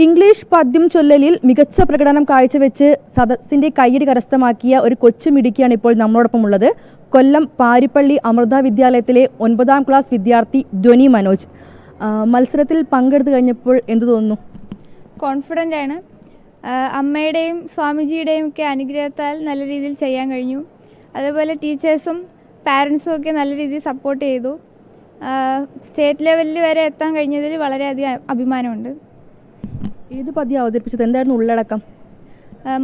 English പദ്യം ചൊല്ലലിൽ മികച്ച പ്രകടനം കാഴ്ചവെച്ച് സദസ്സിന്റെ കയ്യടി കരസ്ഥമാക്കിയ ഒരു കൊച്ചുമിടുക്കിയാണ് ഇപ്പോൾ നമ്മളോടൊപ്പം ഉള്ളത്. കൊല്ലം പാരിപ്പള്ളി അമൃത വിദ്യാലയത്തിലെ 9ാം ക്ലാസ് വിദ്യാർത്ഥി ധ്വനി മനോജ്. മത്സരത്തിൽ പങ്കെടുത്തു കഴിഞ്ഞപ്പോൾ എന്തു തോന്നുന്നു? കോൺഫിഡൻ്റ് ആണ്. അമ്മയുടെയും സ്വാമിജിയുടെയും ഒക്കെ അനുഗ്രഹത്താൽ നല്ല രീതിയിൽ ചെയ്യാൻ കഴിഞ്ഞു. അതുപോലെ ടീച്ചേഴ്സും പാരൻസും ഒക്കെ നല്ല രീതിയിൽ സപ്പോർട്ട് ചെയ്തു. സ്റ്റേറ്റ് ലെവലിൽ വരെ എത്താൻ കഴിഞ്ഞതിൽ വളരെയധികം അഭിമാനമുണ്ട്. ഏത് പദ്യം അവതരിപ്പിച്ചത്? എന്തായിരുന്നു ഉള്ളടക്കം?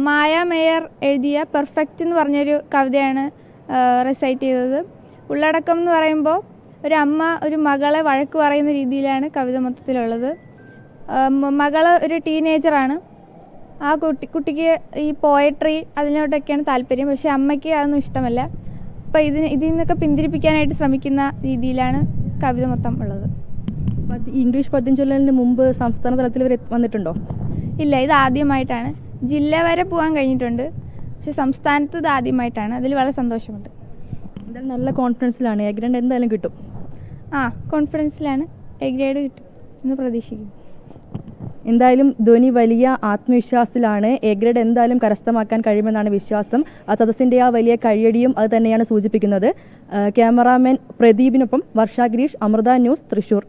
മായ മേയർ എഴുതിയ പെർഫെക്റ്റ് എന്ന് പറഞ്ഞൊരു കവിതയാണ് റെസൈറ്റ് ചെയ്തത്. ഉള്ളടക്കം എന്ന് പറയുമ്പോൾ ഒരു അമ്മ ഒരു മകളെ വഴക്ക് പറയുന്ന രീതിയിലാണ് കവിത മൊത്തത്തിലുള്ളത്. മകള് ഒരു ടീനേജറാണ്. ആ കുട്ടിക്ക് ഈ പോയട്രി അതിനോട്ടൊക്കെയാണ് താല്പര്യം. പക്ഷേ അമ്മയ്ക്ക് അതൊന്നും ഇഷ്ടമല്ല. അപ്പോൾ ഇതിൽ നിന്നൊക്കെ പിന്തിരിപ്പിക്കാനായിട്ട് ശ്രമിക്കുന്ന രീതിയിലാണ് കവിത മൊത്തം ഉള്ളത്. ഇംഗ്ലീഷ് പദ്യം ചൊല്ലലിന് മുമ്പ് സംസ്ഥാന തലത്തിൽ വരെ വന്നിട്ടുണ്ടോ? ഇല്ല, ഇത് ആദ്യമായിട്ടാണ്. ജില്ല വരെ പോകാൻ കഴിഞ്ഞിട്ടുണ്ട്, പക്ഷെ സംസ്ഥാനത്ത് ഇത് ആദ്യമായിട്ടാണ്. അതിൽ വളരെ സന്തോഷമുണ്ട്. എന്തായാലും നല്ല കോൺഫിഡൻസിലാണ്. എ ഗ്രേഡ് എന്തായാലും കിട്ടും. കോൺഫിഡൻസിലാണ്. എ ഗ്രേഡ് കിട്ടും എന്ന് പ്രതീക്ഷിക്കുന്നു. എന്തായാലും ധ്വനി വലിയ ആത്മവിശ്വാസത്തിലാണ്. എ ഗ്രേഡ് എന്തായാലും കരസ്ഥമാക്കാൻ കഴിയുമെന്നാണ് വിശ്വാസം. ആ സദസ്സിൻ്റെ ആ വലിയ കഴിയടിയും അത് തന്നെയാണ് സൂചിപ്പിക്കുന്നത്. ക്യാമറാമാൻ പ്രദീപിനൊപ്പം വർഷ ഗിരീഷ്, അമൃത ന്യൂസ്, തൃശ്ശൂർ.